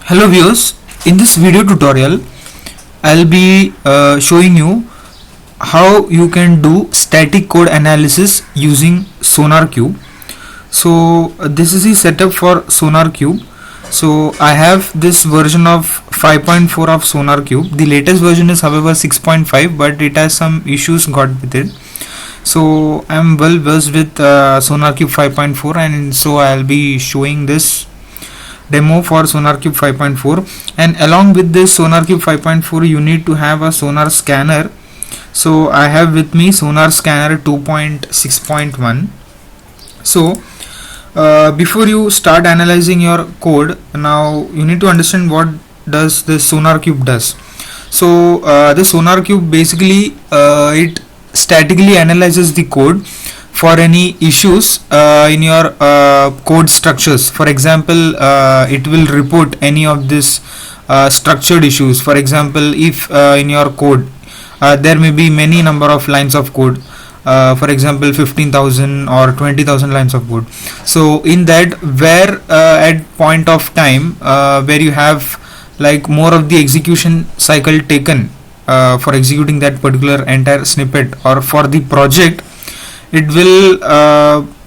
Hello viewers, in this video tutorial I'll be showing you how you can do static code analysis using SonarQube. So this is the setup for SonarQube. So I have this version of 5.4 of SonarQube. The latest version is however 6.5, but it has some issues got with it. So I'm well versed with SonarQube 5.4, and so I'll be showing this demo for SonarQube 5.4. And along with this SonarQube 5.4 you need to have a sonar scanner. So I have with me sonar scanner 2.6.1. so before you start analyzing your code, now you need to understand what does the SonarQube does. So the SonarQube basically it statically analyzes the code for any issues in your code structures. For example, it will report any of this structured issues. For example, if in your code there may be many number of lines of code, for example 15,000 or 20,000 lines of code. So in that, where at point of time where you have like more of the execution cycle taken for executing that particular entire snippet or for the project, it will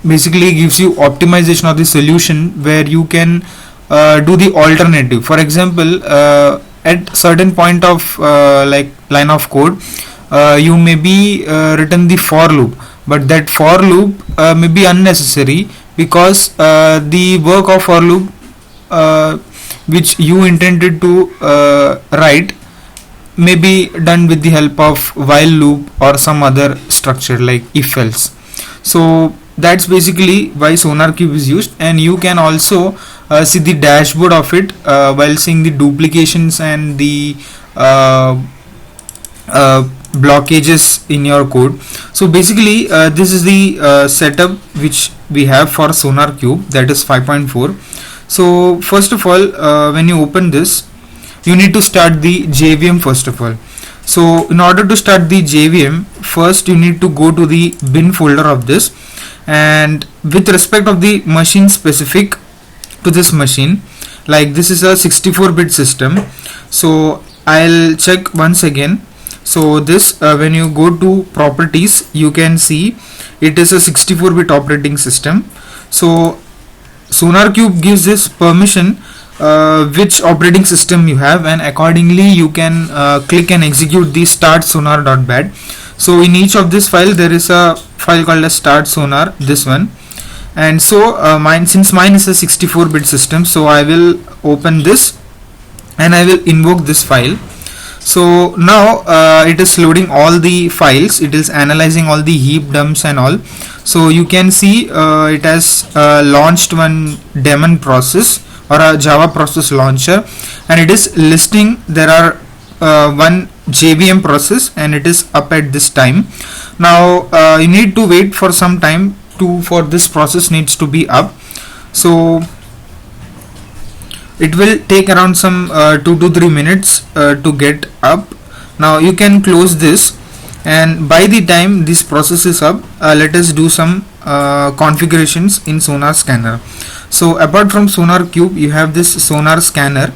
basically gives you optimization of the solution where you can do the alternative. For example, at certain point of like line of code, you may be written the for loop, but that for loop may be unnecessary because the work of for loop which you intended to write may be done with the help of while loop or some other structure like if else. So that's basically why SonarQube is used, and you can also see the dashboard of it while seeing the duplications and the blockages in your code. So basically this is the setup which we have for SonarQube, that is 5.4. So first of all, when you open this, you need to start the JVM first of all. So in order to start the JVM, first you need to go to the bin folder of this, and with respect of the machine specific to this machine, like this is a 64-bit system, so I'll check once again. So this when you go to properties, you can see it is a 64-bit operating system. So SonarQube gives this permission which operating system you have, and accordingly you can click and execute the start sonar.bat. so in each of this file there is a file called as start sonar, this one. And so since mine is a 64-bit system, so I will open this and I will invoke this file. So now it is loading all the files, it is analyzing all the heap dumps and all. So you can see it has launched one daemon process or a Java process launcher, and it is listing there are one JVM process and it is up at this time. Now you need to wait for some time for this process needs to be up. So it will take around some 2 to 3 minutes to get up. Now you can close this, and by the time this process is up, let us do some configurations in Sonar Scanner. So apart from SonarQube, you have this Sonar Scanner.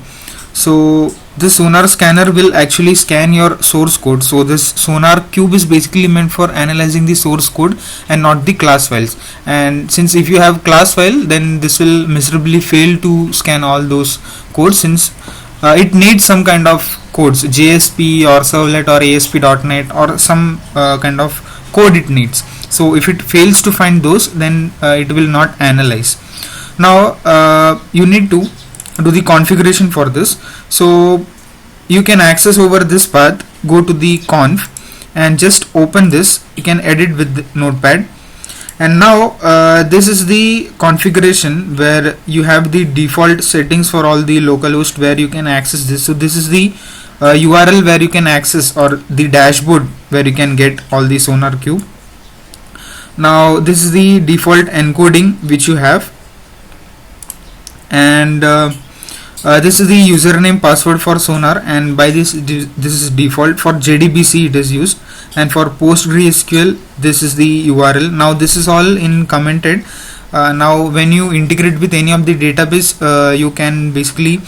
So this Sonar Scanner will actually scan your source code. So this SonarQube is basically meant for analyzing the source code and not the class files. And since if you have class file, then this will miserably fail to scan all those codes, since it needs some kind of codes, JSP or servlet or ASP.NET or some kind of code it needs. So if it fails to find those, then it will not analyze. Now you need to do the configuration for this. So you can access over this path, go to the conf and just open this. You can edit with the notepad, and now this is the configuration where you have the default settings for all the localhost where you can access this. So this is the URL where you can access, or the dashboard where you can get all the SonarQube. Now this is the default encoding which you have, and this is the username password for Sonar, and by this is default. For JDBC it is used, and for PostgreSQL this is the URL. Now this is all in commented. Now when you integrate with any of the database, you can basically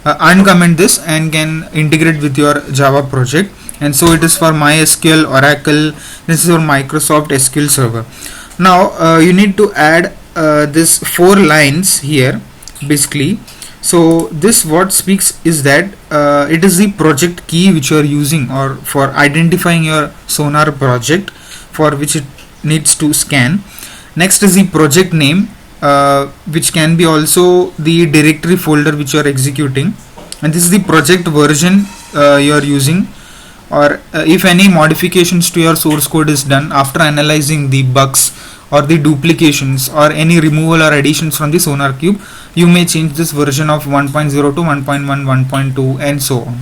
uncomment this and can integrate with your Java project. And so it is for MySQL, Oracle. This is for Microsoft SQL Server. Now you need to add this 4 lines here basically. So this what speaks is that it is the project key which you are using or for identifying your Sonar project for which it needs to scan. Next is the project name, which can be also the directory folder which you are executing, and this is the project version you are using, or if any modifications to your source code is done after analyzing the bugs or the duplications or any removal or additions from the SonarQube, you may change this version of 1.0 to 1.1, 1.2 and so on.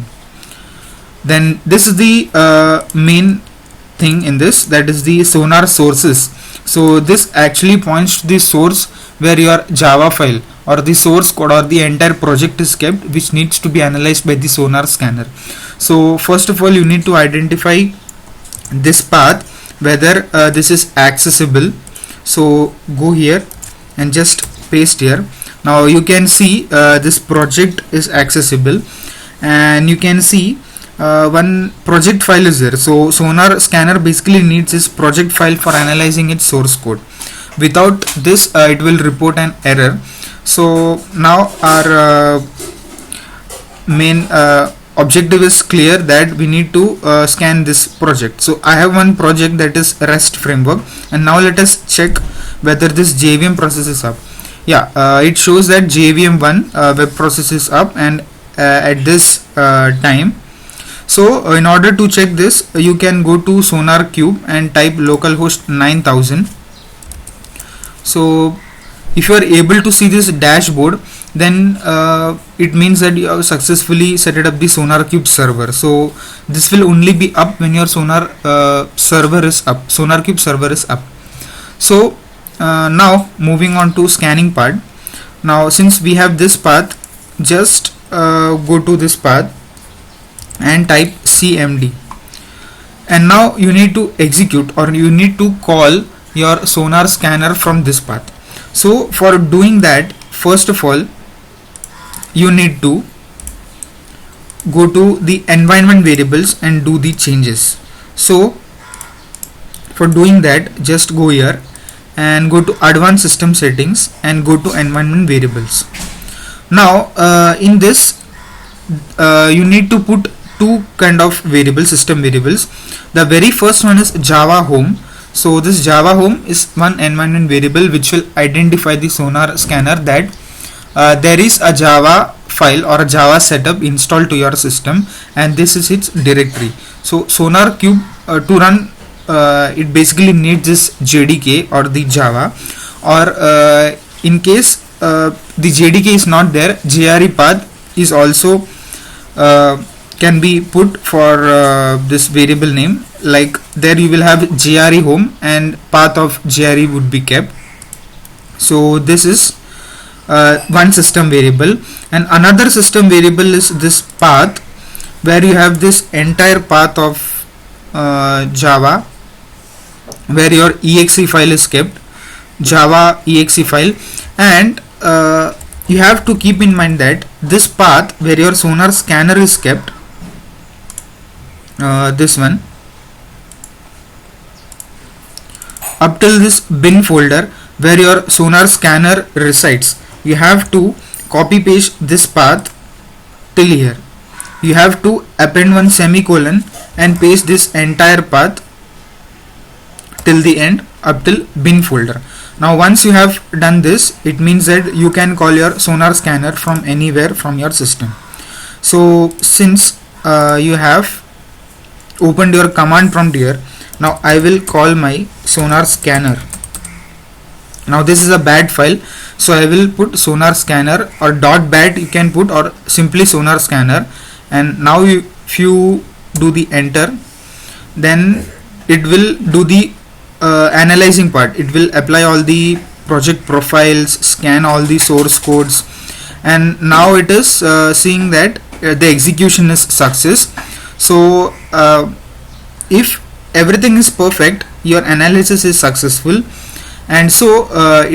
Then this is the main thing in this, that is the Sonar sources. So this actually points to the source where your Java file or the source code or the entire project is kept, which needs to be analyzed by the Sonar scanner. So first of all, you need to identify this path, whether this is accessible. So go here and just paste here. Now you can see this project is accessible, and you can see one project file is there. So Sonar scanner basically needs this project file for analyzing its source code. Without this it will report an error. So now our main objective is clear, that we need to scan this project. So I have one project that is REST framework, and now let us check whether this JVM process is up. Yeah, it shows that JVM1 web process is up, and at this time. So in order to check this, you can go to SonarQube and type localhost 9000. So if you are able to see this dashboard, then it means that you have successfully set it up the SonarQube server. So this will only be up when your server is up, SonarQube server is up. So now moving on to scanning part. Now since we have this path, just go to this path and type cmd, and now you need to execute or you need to call your Sonar scanner from this path. So for doing that, first of all, you need to go to the environment variables and do the changes. So for doing that, just go here and go to advanced system settings and go to environment variables. Now in this you need to put two kind of variables, system variables. The very first one is Java home. So this Java home is one environment variable which will identify the Sonar scanner that there is a Java file or a Java setup installed to your system, and this is its directory. So SonarQube to run it basically needs this JDK or the Java, or in case the JDK is not there, JRE path is also can be put for this variable name. Like there you will have JRE home and path of JRE would be kept. So this is one system variable, and another system variable is this path, where you have this entire path of Java, where your exe file is kept, Java exe file, and you have to keep in mind that this path where your Sonar scanner is kept, this one, up till this bin folder where your Sonar scanner resides, you have to copy paste this path till here. You have to append one semicolon and paste this entire path till the end up till bin folder. Now once you have done this, it means that you can call your Sonar scanner from anywhere from your system. So since you have opened your command prompt here, now I will call my Sonar scanner. Now this is a bad file, so I will put Sonar scanner, or .bat you can put, or simply Sonar scanner. And now if you do the enter, then it will do the analyzing part. It will apply all the project profiles, scan all the source codes, and now it is seeing that the execution is success. So if everything is perfect, your analysis is successful, and so it